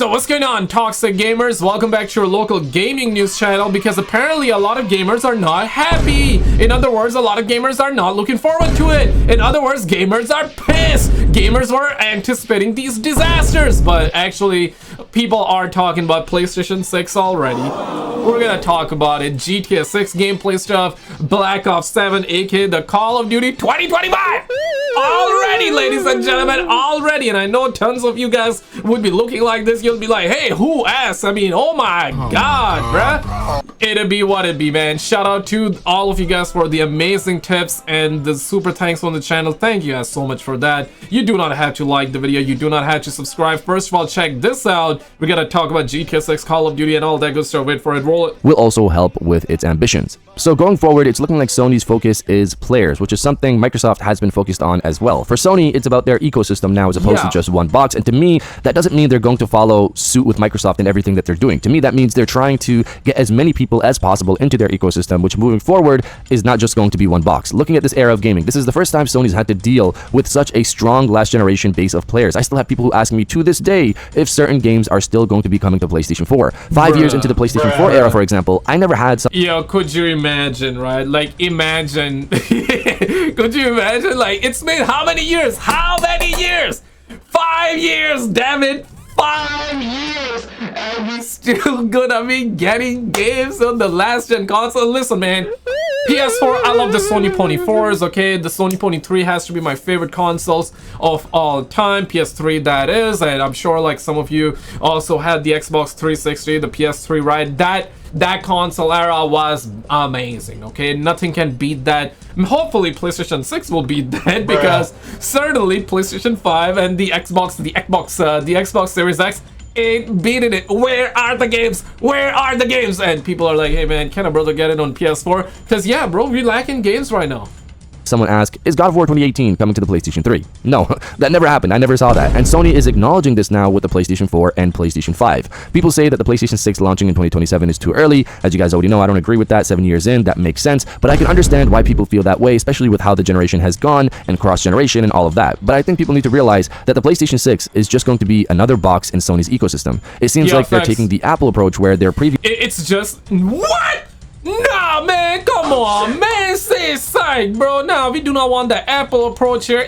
So what's going on, toxic gamers? Welcome back to your local gaming news channel, because apparently a lot of gamers are not happy. In other words, a lot of gamers are not looking forward to it. In other words, gamers are pissed. Gamers were anticipating these disasters, but actually people are talking about PlayStation 6 already. We're gonna talk about it. GTA 6 gameplay stuff, Black Ops 7, aka the Call of Duty 2025 already, ladies and gentlemen, already. And I know tons of you guys would be looking like this. You'll be like, hey, who asked? I mean, oh my god, bruh. It'll be what it be, man. Shout out to all of you guys for the amazing tips and the super thanks on the channel. Thank you guys so much for that. You do not have to like the video, you do not have to subscribe. First of all, check this out. We're gonna talk about GTA 6, Call of Duty, and all that good stuff. Wait for it, roll it. Will also help with its ambitions. So going forward, it's looking like Sony's focus is players, which is something Microsoft has been focused on as well. For Sony, it's about their ecosystem now as opposed to just one box. And to me, that doesn't mean they're going to follow suit with Microsoft in everything that they're doing. To me, that means they're trying to get as many people as possible into their ecosystem, which moving forward is not just going to be one box. Looking at this era of gaming, this is the first time Sony's had to deal with such a strong last generation base of players. I still have people who ask me to this day if certain games are still going to be coming to PlayStation 4. 5 years into the PlayStation 4 era, for example, I never had some... Yo, could you imagine, right? Like, imagine. Could you imagine? Like, it's been how many years? How many years? 5 years, damn it. 5 years. And we still gonna be getting games on the last gen console. Listen, man. PS4, I love the Sony Pony 4s, okay? The Sony Pony 3 has to be my favorite consoles of all time. PS3, that is. And I'm sure, like, some of you also had the Xbox 360, the PS3, right? That console era was amazing, okay? Nothing can beat that. Hopefully PlayStation 6 will beat that, because certainly PlayStation 5 and the Xbox Series X ain't beating it. Where are the games? Where are the games? And people are like, hey man, can a brother get it on PS4? Because yeah, bro, we're lacking games right now. Someone asked, is God of War 2018 coming to the PlayStation 3? No, that never happened. I never saw that. And Sony is acknowledging this now with the PlayStation 4 and PlayStation 5. People say that the PlayStation 6 launching in 2027 is too early. As you guys already know, I don't agree with that. 7 years in, that makes sense. But I can understand why people feel that way, especially with how the generation has gone and cross-generation and all of that. But I think people need to realize that the PlayStation 6 is just going to be another box in Sony's ecosystem. It seems like they're taking the Apple approach where they're It's just... What? Nah, man, come on, man, say psych, bro. Nah, we do not want the Apple approach here.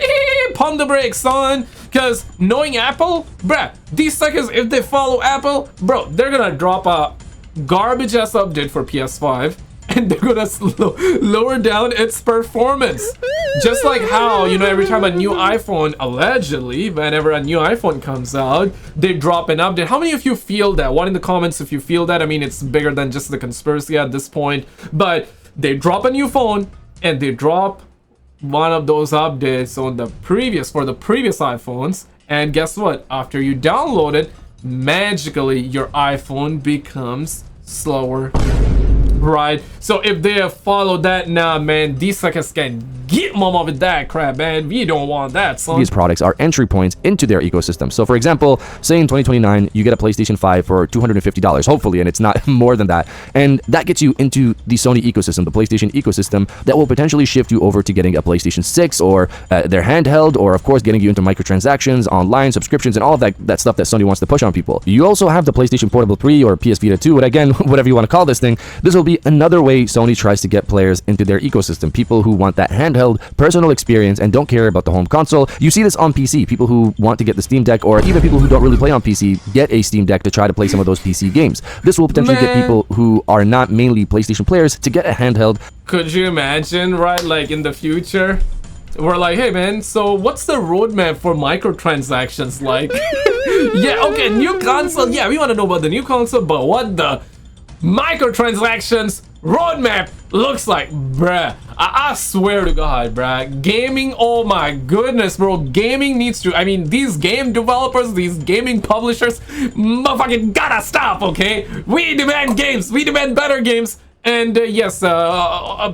Pump the brakes, son. Because knowing Apple, bruh, these suckers, if they follow Apple, bro, they're gonna drop a garbage ass update for PS5, and they're gonna lower down its performance. Just like how, you know, every time a new iPhone, allegedly, whenever a new iPhone comes out, they drop an update. How many of you feel that? One in the comments if you feel that. I mean, it's bigger than just the conspiracy at this point. But they drop a new phone, and they drop one of those updates on the previous, for the previous iPhones. And guess what? After you download it, magically your iPhone becomes slower. Right, so if they follow that, nah, man, these suckers can get mama with that crap, man. We don't want that, son. These products are entry points into their ecosystem. So for example, say in 2029 you get a PlayStation 5 for $250, hopefully, and it's not more than that, and that gets you into the Sony ecosystem, the PlayStation ecosystem, that will potentially shift you over to getting a PlayStation 6 or their handheld, or of course getting you into microtransactions, online subscriptions, and all of that stuff that Sony wants to push on people. You also have the PlayStation Portable 3 or PS Vita 2, and again, whatever you want to call this thing. This will be another way Sony tries to get players into their ecosystem, people who want that handheld personal experience and don't care about the home console. You see this on PC. People who want to get the Steam Deck, or even people who don't really play on PC, get a Steam Deck to try to play some of those PC games. This will potentially get people who are not mainly PlayStation players to get a handheld. Could you imagine, right, like in the future, we're like, hey man, so what's the roadmap for microtransactions like? Yeah, okay, new console, yeah, we want to know about the new console, but what the microtransactions roadmap looks like, bruh. I swear to God, bruh. Gaming, oh my goodness, bro. Gaming needs to, I mean, these game developers, these gaming publishers, motherfucking gotta stop, okay? We demand games. We demand better games. And yes,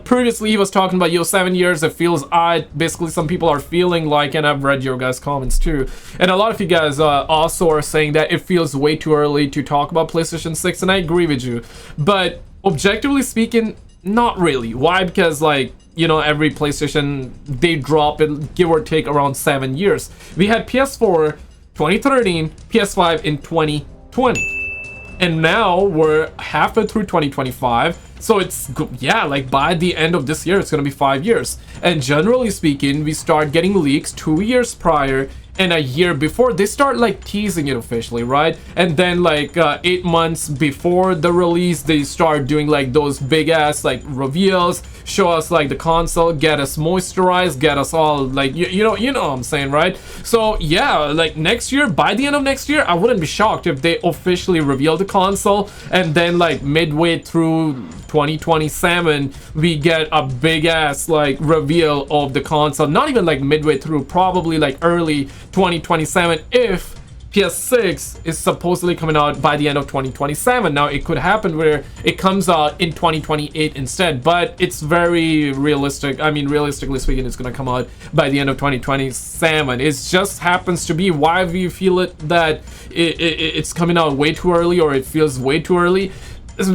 previously he was talking about, 7 years, it feels odd. Basically, some people are feeling like, and I've read your guys' comments too, and a lot of you guys also are saying that it feels way too early to talk about PlayStation 6, and I agree with you. But objectively speaking, not really. Why? Because, like, you know, every PlayStation, they drop it, give or take, around 7 years. We had PS4 2013, PS5 in 20 2020. And now we're halfway through 2025. So it's, yeah, like by the end of this year, it's going to be 5 years. And generally speaking, we start getting leaks 2 years prior and a year before. They start like teasing it officially, right? And then like 8 months before the release, they start doing like those big ass like reveals, show us like the console, get us moisturized, get us all like, you know what I'm saying, right? So yeah, like next year, by the end of next year, I wouldn't be shocked if they officially reveal the console, and then like midway through 2027 we get a big ass like reveal of the console. Not even like midway through, probably like early 2027, if PS6 is supposedly coming out by the end of 2027. Now it could happen where it comes out in 2028 instead, but it's very realistic. I mean, realistically speaking, it's gonna come out by the end of 2027. It just happens to be why we feel it that it's coming out way too early, or it feels way too early.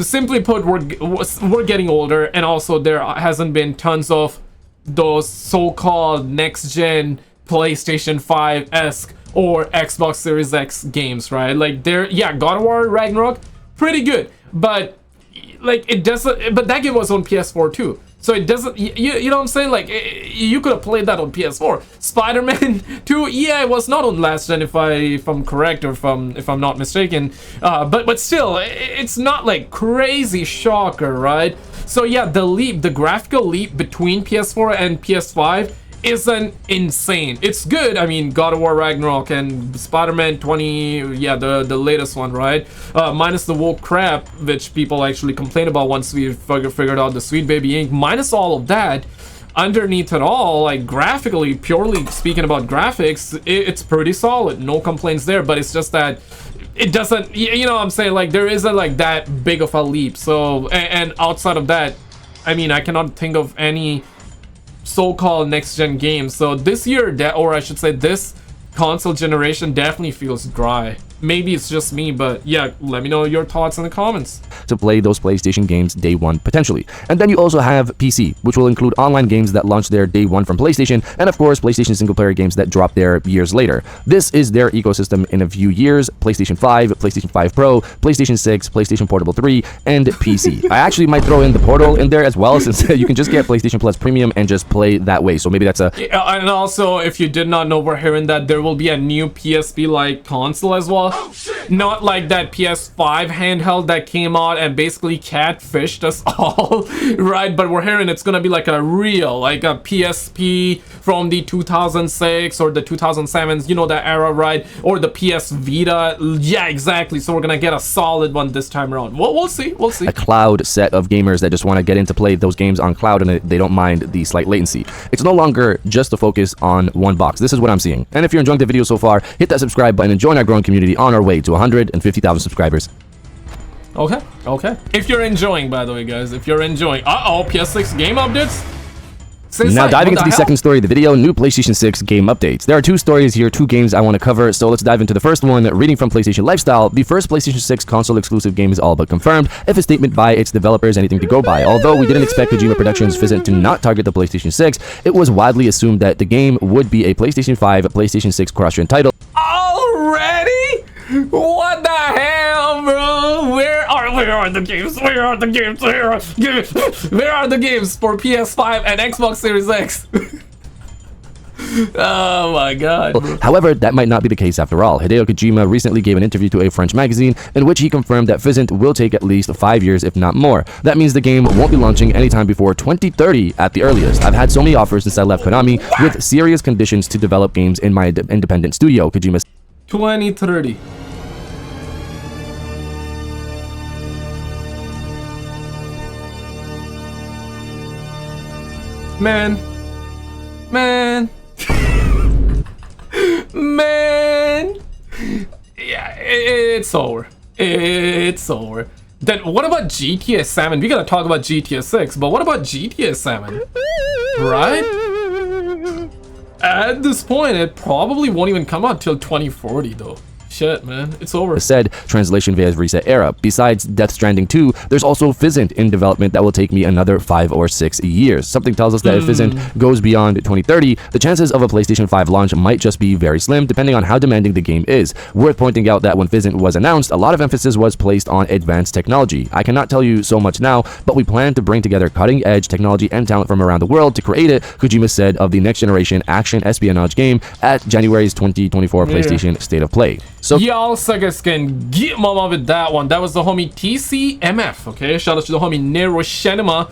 Simply put, we're getting older, and also there hasn't been tons of those so-called next-gen PlayStation 5-esque or Xbox Series X games, right? Like yeah, God of War Ragnarok, pretty good, but like it doesn't. But that game was on PS4 too, so it doesn't. You know what I'm saying? Like you could have played that on PS4. Spider-Man 2, yeah, it was not on last gen, if I'm correct, or if I'm not mistaken. But still, it's not like crazy shocker, right? So yeah, the graphical leap between PS4 and PS5 isn't insane. It's good. I mean, God of War Ragnarok and Spider-Man 20, yeah, the latest one, right? Minus the woke crap, which people actually complain about once we figured out the Sweet Baby Ink. Minus all of that, underneath it all, like graphically, purely speaking about graphics, it's pretty solid. No complaints there, but it's just that it doesn't, you know what I'm saying? Like there isn't like that big of a leap. So, and outside of that, I mean, I cannot think of any so-called next-gen games. So this year, or I should say this console generation, definitely feels dry. Maybe it's just me, but yeah, let me know your thoughts in the comments. To play those PlayStation games day one, potentially. And then you also have PC, which will include online games that launch their day one from PlayStation, and of course PlayStation single-player games that drop there years later. This is their ecosystem in a few years: PlayStation 5, PlayStation 5 Pro, PlayStation 6, PlayStation Portable 3, and PC. I actually might throw in the Portal in there as well, since you can just get PlayStation Plus Premium and just play that way. So maybe that's a... And also, if you did not know, we're hearing that there will be a new PSP-like console as well. Not like that PS5 handheld that came out and basically catfished us all, right? But we're hearing it's gonna be like a real, like a PSP from the 2006 or the 2007s, you know, that era, right? Or the PS Vita. Yeah, exactly. So we're gonna get a solid one this time around. We'll see. We'll see. A cloud set of gamers that just want to get into play those games on cloud, and they don't mind the slight latency. It's no longer just a focus on one box. This is what I'm seeing. And if you're enjoying the video so far, hit that subscribe button and join our growing community on our way to 150,000 subscribers. Okay. If you're enjoying, by the way, guys, if you're enjoying, PS6 game updates. Now diving into the second story of the video, new PlayStation 6 game updates. There are two stories here, two games I want to cover, so let's dive into the first one. Reading from PlayStation Lifestyle, the first PlayStation 6 console exclusive game is all but confirmed, if a statement by its developers anything to go by. Although we didn't expect Kojima Productions' visit to not target the PlayStation 6, it was widely assumed that the game would be a PlayStation 5, PlayStation 6 cross-gen title. Already? What the hell, bro? Where are the games? Where are the games? Where are the games for PS5 and Xbox Series X? Oh my god. However, that might not be the case after all. Hideo Kojima recently gave an interview to a French magazine in which he confirmed that Physint will take at least 5 years, if not more. That means the game won't be launching anytime before 2030 at the earliest. I've had so many offers since I left Konami with serious conditions to develop games in my independent studio, Kojima said. 2030. Man. Yeah, it's over. It's over. Then what about GTA 7? We gotta talk about GTA 6, but what about GTA 7? Right? At this point, it probably won't even come out till 2040 though. shit, man, it's over. Said translation via reset era. Besides Death Stranding 2, there's also Fizzant in development that will take me another 5 or 6 years. Something tells us that if Fizzant goes beyond 2030, the chances of a PlayStation 5 launch might just be very slim, depending on how demanding the game is. Worth pointing out that when Fizzant was announced, a lot of emphasis was placed on advanced technology. I cannot tell you so much now, but we plan to bring together cutting-edge technology and talent from around the world to create it, Kojima said of the next-generation action espionage game at January's 2024 PlayStation State of Play. So y'all suckers can get mama with that one. That was the homie TCMF. Okay, shout out to the homie Nero Shenema.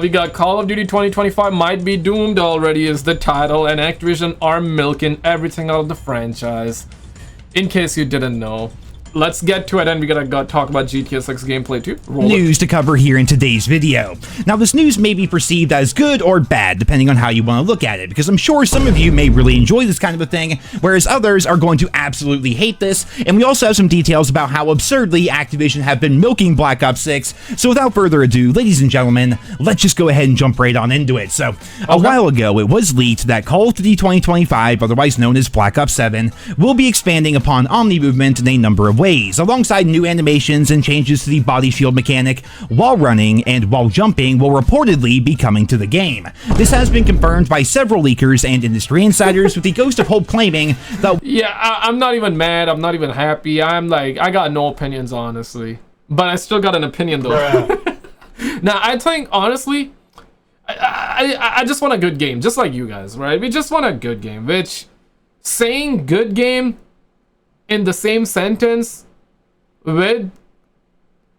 We got Call of Duty 2025 might be doomed already is the title, and Activision are milking everything out of the franchise. In case you didn't know. Let's get to it, and we gotta go talk about GTA 6 gameplay too. News to cover here in today's video. Now, this news may be perceived as good or bad, depending on how you want to look at it, because I'm sure some of you may really enjoy this kind of a thing, whereas others are going to absolutely hate this, and we also have some details about how absurdly Activision have been milking Black Ops 6, so without further ado, ladies and gentlemen, let's just go ahead and jump right on into it. So, a while ago, it was leaked that Call of Duty 2025, otherwise known as Black Ops 7, will be expanding upon Omni movement in a number of ways, alongside new animations and changes to the body shield mechanic. Wall running and wall jumping will reportedly be coming to the game. This has been confirmed by several leakers and industry insiders, with the Ghost of Hope claiming that... Yeah, I'm not even mad, I'm not even happy, I'm like, I got no opinions, honestly. But I still got an opinion, though. Now, I think, honestly, I just want a good game, just like you guys, right? We just want a good game, which, saying good game in the same sentence with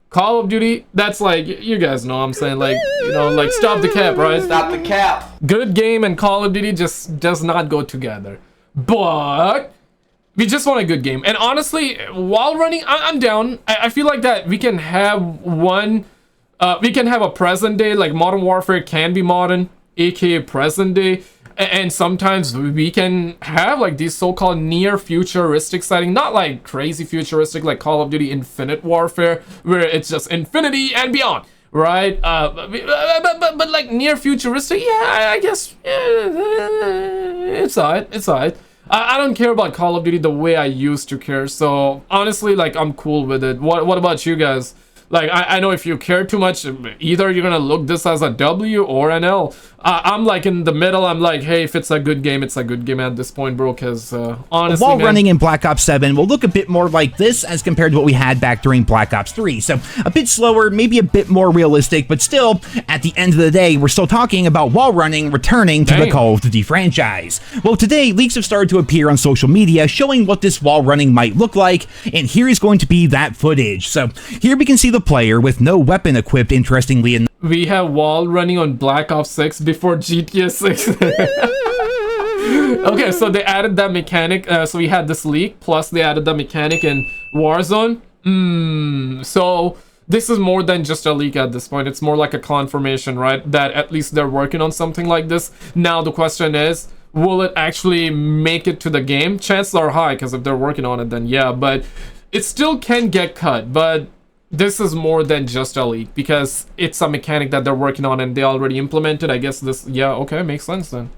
Call of Duty, that's like, you guys know what I'm saying, like, you know, like, stop the cap, right? Stop the cap. Good game and Call of Duty just does not go together. But we just want a good game. And honestly, while running, I'm down. I feel like that we can have one, we can have a present day, like Modern Warfare can be modern, aka present day. And sometimes we can have like these so-called near futuristic setting, not like crazy futuristic like Call of Duty Infinite Warfare, where it's just infinity and beyond, right? But like near futuristic, yeah, I guess it's alright. I don't care about Call of Duty the way I used to care, so honestly, like, I'm cool with it. What about you guys? Like, I know if you care too much, either you're gonna look this as a W or an L. I'm like in the middle. I'm like, hey, if it's a good game, it's a good game at this point, bro, because honestly, wall running in Black Ops 7 will look a bit more like this as compared to what we had back during Black Ops 3. So a bit slower, maybe a bit more realistic, but still, at the end of the day, we're still talking about wall running returning to the Call of Duty franchise. Well, today, leaks have started to appear on social media showing what this wall running might look like, and here is going to be that footage. So here we can see the player with no weapon equipped, interestingly enough. We have wall running on Black Ops 6 before GTA 6. Okay, so they added that mechanic. So we had this leak, plus they added that mechanic in Warzone. So this is more than just a leak at this point. It's more like a confirmation, right? That at least they're working on something like this. Now the question is, will it actually make it to the game? Chances are high, because if they're working on it, then yeah. But it still can get cut. But this is more than just a leak, because it's a mechanic that they're working on and they already implemented. I guess this, yeah, okay, makes sense then.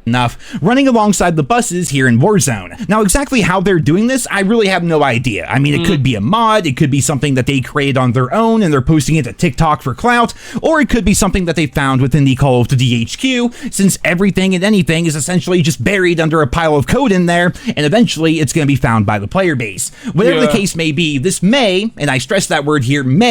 Running alongside the buses here in Warzone. Now, exactly how they're doing this, I really have no idea. I mean, it could be a mod, it could be something that they create on their own and they're posting it to TikTok for clout, or it could be something that they found within the Call of Duty HQ, since everything and anything is essentially just buried under a pile of code in there, and eventually it's going to be found by the player base. Whatever the case may be, this may, and I stress that word here, may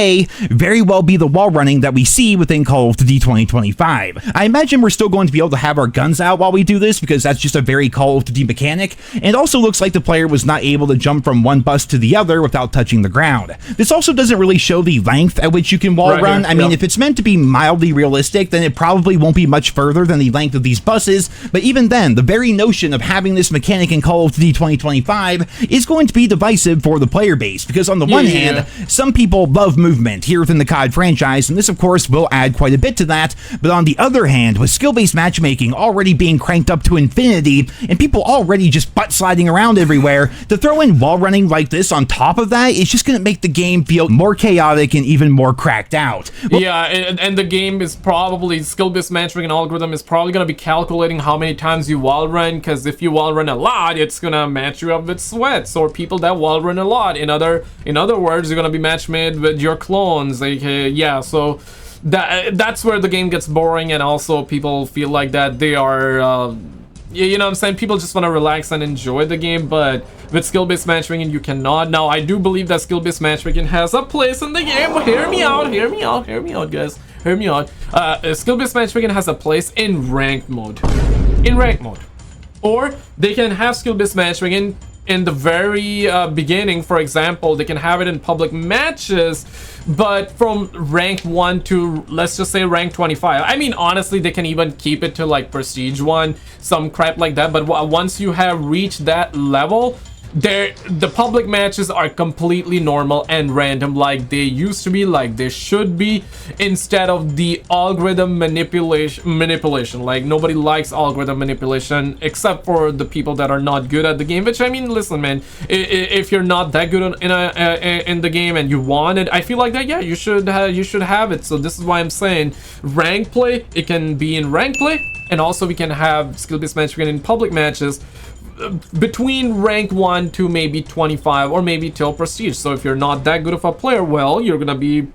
very well be the wall running that we see within Call of Duty 2025. I imagine we're still going to be able to have our guns out while we do this, because that's just a very Call of Duty mechanic, and it also looks like the player was not able to jump from one bus to the other without touching the ground. This also doesn't really show the length at which you can wall run. I mean, if it's meant to be mildly realistic, then it probably won't be much further than the length of these buses, but even then, the very notion of having this mechanic in Call of Duty 2025 is going to be divisive for the player base, because on the one hand, some people love movement here within the COD franchise, and this of course will add quite a bit to that. But on the other hand, with skill-based matchmaking already being cranked up to infinity and people already just butt sliding around everywhere, to throw in wall running like this on top of that is just going to make the game feel more chaotic and even more cracked out. Yeah, and the game is probably, skill-based matchmaking algorithm is probably going to be calculating how many times you wall run, because if you wall run a lot, it's going to match you up with sweats or people that wall run a lot. In other words, you're going to be match made with your clones. Like, yeah, so that's where the game gets boring, and also people feel like that they are you know what I'm saying, people just want to relax and enjoy the game. But with skill-based matchmaking you cannot. Now I do believe that skill-based matchmaking has a place in the game. Hear me out guys, hear me out. Skill-based matchmaking has a place in ranked mode, or they can have skill-based matchmaking in the very beginning. For example, they can have it in public matches, but from rank 1 to, let's just say, rank 25. I mean, honestly, they can even keep it to like prestige 1, some crap like that. But once you have reached that level, the public matches are completely normal and random, like they used to be, like they should be, instead of the algorithm manipulation. Like, nobody likes algorithm manipulation except for the people that are not good at the game, which, I mean, listen man, if you're not that good in the game and you want it, I feel like that, yeah, you should have it. So this is why I'm saying rank play, it can be in rank play, and also we can have skill-based matchmaking in public matches between rank 1 to maybe 25, or maybe till prestige. So if you're not that good of a player, well, you're gonna be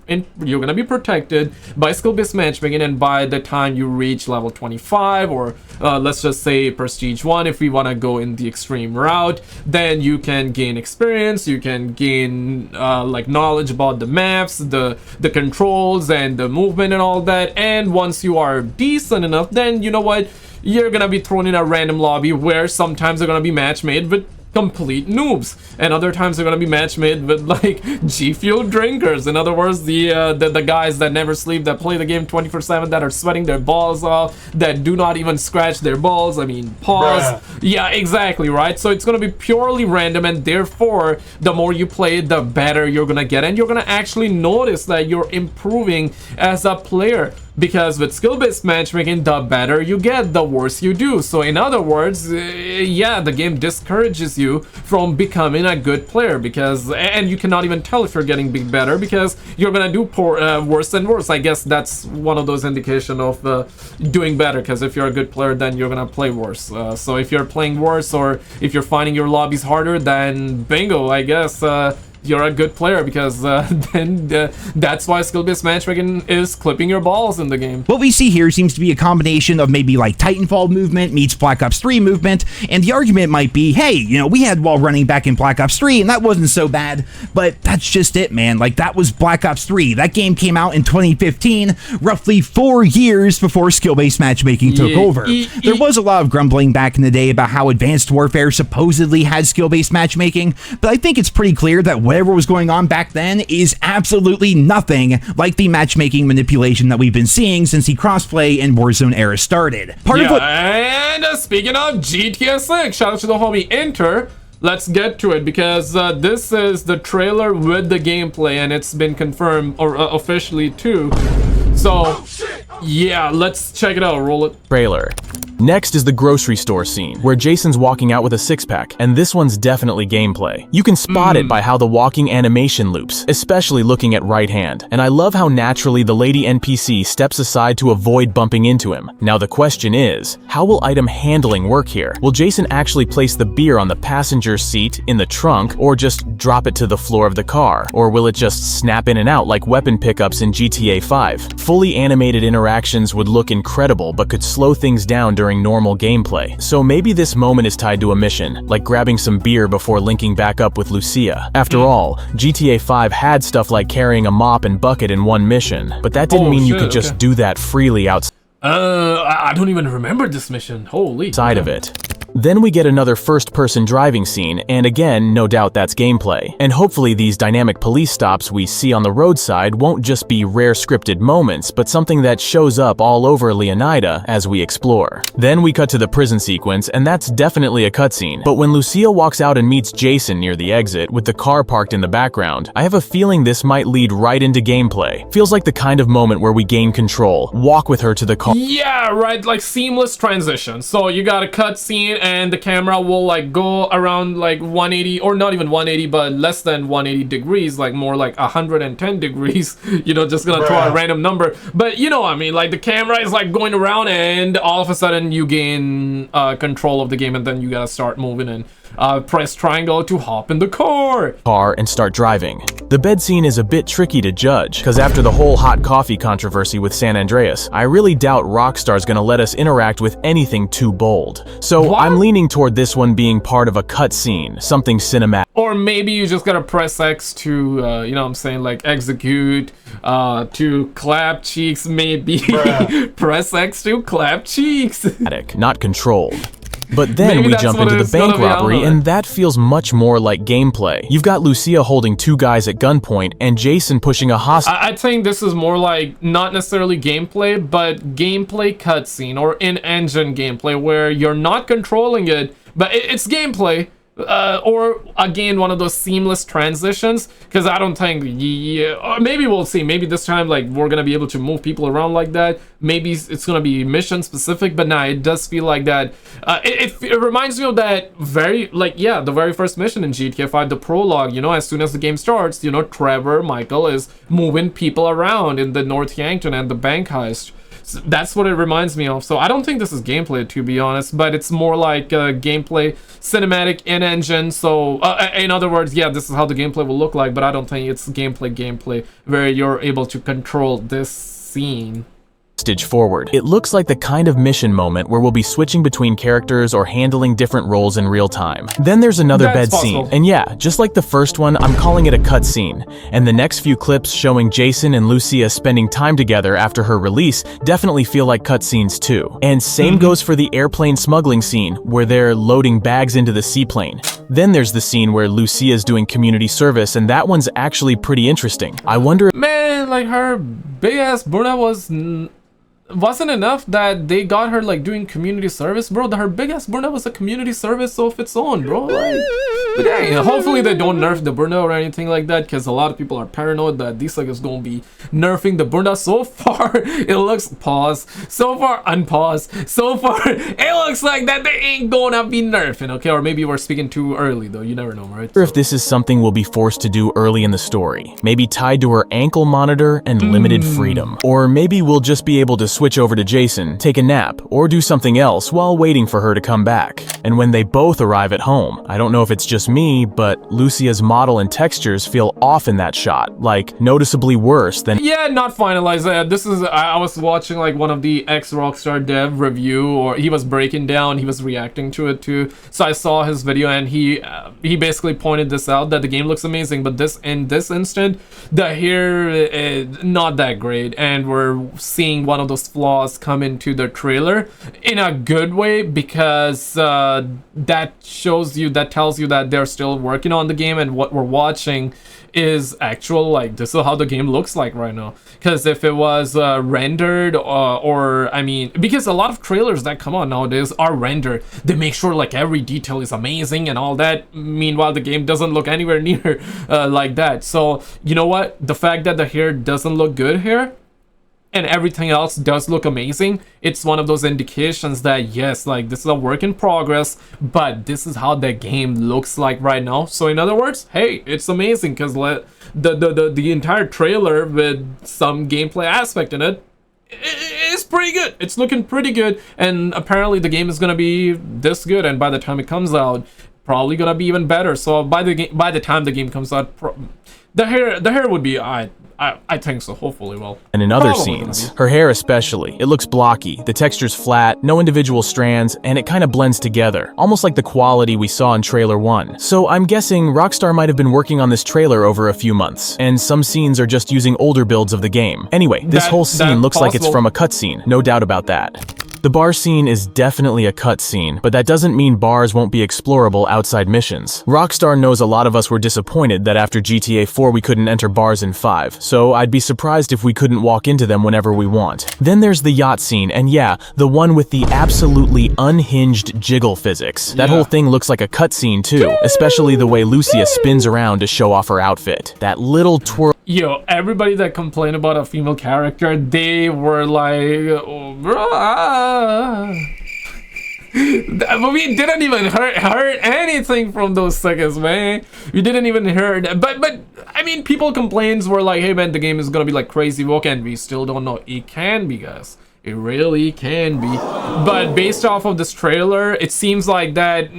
protected by skill-based matchmaking, and by the time you reach level 25, or let's just say prestige 1, if we want to go in the extreme route, then you can gain experience, you can gain like knowledge about the maps, the controls and the movement and all that. And once you are decent enough, then you know what, you're gonna be thrown in a random lobby where sometimes they're gonna be match made with complete noobs, and other times they're gonna be match made with like G Fuel drinkers. In other words, the guys that never sleep, that play the game 24/7, that are sweating their balls off, that do not even scratch their balls. I mean, pause. Bruh. Yeah, exactly, right? So it's gonna be purely random, and therefore the more you play, the better you're gonna get, and you're gonna actually notice that you're improving as a player. Because with skill-based matchmaking, the better you get, the worse you do. So in other words, yeah, the game discourages you from becoming a good player, because, and you cannot even tell if you're getting better, because you're gonna do worse and worse. I guess that's one of those indications of doing better, because if you're a good player, then you're gonna play worse. So if you're playing worse, or if you're finding your lobbies harder, then bingo, I guess you're a good player, because then that's why skill-based matchmaking is clipping your balls in the game. What we see here seems to be a combination of maybe like Titanfall movement meets Black Ops 3 movement, and the argument might be, hey, you know, we had wall running back in Black Ops 3 and that wasn't so bad. But that's just it, man. Like, that was Black Ops 3. That game came out in 2015, roughly 4 years before skill-based matchmaking took over. There was a lot of grumbling back in the day about how Advanced Warfare supposedly had skill-based matchmaking, but I think it's pretty clear that whatever was going on back then is absolutely nothing like the matchmaking manipulation that we've been seeing since the crossplay and Warzone era started. And speaking of GTA 6, shout out to the homie Inter. Let's get to it, because this is the trailer with the gameplay, and it's been confirmed, or officially too. So yeah, let's check it out. Roll it. Trailer. Next is the grocery store scene, where Jason's walking out with a six-pack, and this one's definitely gameplay. You can spot it by how the walking animation loops, especially looking at right hand, and I love how naturally the lady NPC steps aside to avoid bumping into him. Now the question is, how will item handling work here? Will Jason actually place the beer on the passenger seat, in the trunk, or just drop it to the floor of the car? Or will it just snap in and out like weapon pickups in GTA 5? Fully animated interactions would look incredible, but could slow things down during normal gameplay. So maybe this moment is tied to a mission, like grabbing some beer before linking back up with Lucia. After all, GTA 5 had stuff like carrying a mop and bucket in one mission, but that didn't mean you could just do that freely outside I don't even remember this mission. Holy. Of it. Then we get another first-person driving scene, and again, no doubt that's gameplay. And hopefully these dynamic police stops we see on the roadside won't just be rare scripted moments, but something that shows up all over Leonida as we explore. Then we cut to the prison sequence, and that's definitely a cutscene. But when Lucia walks out and meets Jason near the exit, with the car parked in the background, I have a feeling this might lead right into gameplay. Feels like the kind of moment where we gain control, walk with her to the car. Yeah, right, like seamless transition. So you got a cutscene and the camera will like go around like 180, or not even 180, but less than 180 degrees, like more like 110 degrees, you know, just gonna throw a random number. But you know what I mean, like the camera is like going around and all of a sudden you gain control of the game, and then you gotta start moving and press triangle to hop in the car and start driving. The bed scene is a bit tricky to judge, because after the whole hot coffee controversy with San Andreas, I really doubt Rockstar's gonna let us interact with anything too bold. So I'm leaning toward this one being part of a cutscene, something cinematic. Or maybe you just gotta press X to, you know what I'm saying, like execute, to clap cheeks, maybe. Press X to clap cheeks. Not controlled. But then Maybe we jump into the bank robbery, and that feels much more like gameplay. You've got Lucia holding two guys at gunpoint, and Jason pushing a hostage. I think this is more like, not necessarily gameplay, but gameplay cutscene, or in-engine gameplay, where you're not controlling it, but it's gameplay. Or again, one of those seamless transitions, because I don't think, or maybe we'll see, maybe this time like we're gonna be able to move people around like that, maybe it's gonna be mission specific, but nah, it does feel like that. It reminds me of that very, like, yeah, the very first mission in GTA 5, the prologue, you know, as soon as the game starts, you know, Trevor Michael is moving people around in the North Yankton and the bank heist. That's what it reminds me of. So I don't think this is gameplay, to be honest, but it's more like gameplay cinematic in-engine. So in other words, yeah, this is how the gameplay will look like, but I don't think it's gameplay where you're able to control this scene. Forward. It looks like the kind of mission moment where we'll be switching between characters or handling different roles in real time. Then there's another bed scene, and yeah, just like the first one, I'm calling it a cutscene. And the next few clips showing Jason and Lucia spending time together after her release definitely feel like cutscenes too. And same goes for the airplane smuggling scene, where they're loading bags into the seaplane. Then there's the scene where Lucia's doing community service, and that one's actually pretty interesting. I wonder, man, like her big ass burnout wasn't enough that they got her like doing community service, bro. Her biggest burnout was a community service of its own, bro. Like, but dang, hopefully they don't nerf the burnout or anything like that, because a lot of people are paranoid that these suckers gonna be nerfing the burnout. So far it looks so far unpause, so far it looks like that they ain't gonna be nerfing, okay? Or maybe we're speaking too early though, you never know, right? If this is something we'll be forced to do early in the story, maybe tied to her ankle monitor and limited freedom, or maybe we'll just be able to switch over to Jason, take a nap, or do something else while waiting for her to come back. And when they both arrive at home, I don't know if it's just me, but Lucia's model and textures feel off in that shot, like noticeably worse than— Yeah, not finalized. This is, I was watching like one of the ex-Rockstar dev review, or he was breaking down, he was reacting to it too. So I saw his video, and he basically pointed this out, that the game looks amazing, but in this instant, the hair is not that great, and we're seeing one of those flaws come into the trailer in a good way, because that tells you that they're still working on the game, and what we're watching is actual, like, this is how the game looks like right now. Because if it was rendered, or I mean, because a lot of trailers that come out nowadays are rendered, they make sure like every detail is amazing and all that, meanwhile the game doesn't look anywhere near like that. So you know what, the fact that the hair doesn't look good here and everything else does look amazing, it's one of those indications that yes, like, this is a work in progress, but this is how the game looks like right now. So in other words, hey, it's amazing, because the entire trailer with some gameplay aspect in it is pretty good. It's looking pretty good, and apparently the game is gonna be this good, and by the time it comes out, probably gonna be even better. So by the time the game comes out, the hair would be I think so, hopefully. Well, and in other scenes, her hair especially, it looks blocky, the texture's flat, no individual strands, and it kind of blends together, almost like the quality we saw in trailer 1. So I'm guessing Rockstar might have been working on this trailer over a few months, and some scenes are just using older builds of the game. Anyway, this whole scene looks like it's from a cutscene, no doubt about that. The bar scene is definitely a cutscene, but that doesn't mean bars won't be explorable outside missions. Rockstar knows a lot of us were disappointed that after GTA 4 we couldn't enter bars in 5, so I'd be surprised if we couldn't walk into them whenever we want. Then there's the yacht scene, and yeah, the one with the absolutely unhinged jiggle physics. That whole thing looks like a cutscene too, especially the way Lucia spins around to show off her outfit. That little twirl. Yo, everybody that complained about a female character, they were like, oh, bruh. But we didn't even heard anything from those seconds, man. We didn't even hear that. But I mean, people complaints were like, hey man, the game is gonna be like crazy walk, and we still don't know. It can be, guys. It really can be. But based off of this trailer, it seems like that.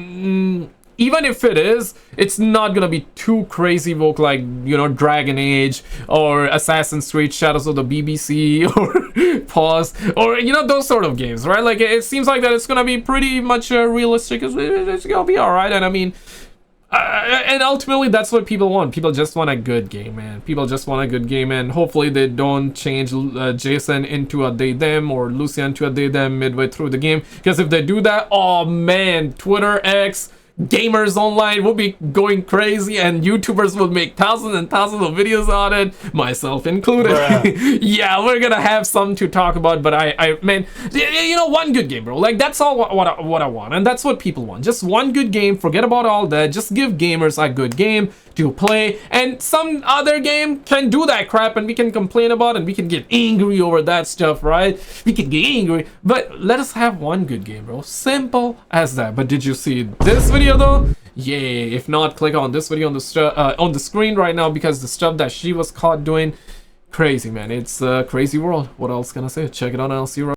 Even if it is, it's not gonna be too crazy woke like, you know, Dragon Age or Assassin's Creed Shadows of the BBC or Pause or, you know, those sort of games, right? Like, it seems like that it's gonna be pretty much realistic. It's gonna be alright, and I mean, and ultimately that's what people want. People just want a good game, man. People just want a good game, and hopefully they don't change Jason into a they them or Lucia into a they them midway through the game, because if they do that, oh man, Twitter, X, gamers online will be going crazy, and YouTubers will make thousands and thousands of videos on it, myself included. Yeah, we're gonna have some to talk about, but I man, you know, one good game, bro. Like, that's all what I want, and that's what people want. Just one good game. Forget about all that. Just give gamers a good game to play, and some other game can do that crap, and we can complain about it, and we can get angry over that stuff, right? We can get angry, but let us have one good game, bro. Simple as that. But did you see this video though? Yeah, if not, click on this video on the screen right now, because the stuff that she was caught doing, crazy, man. It's a crazy world. What else can I say? Check it out, and I'll see you right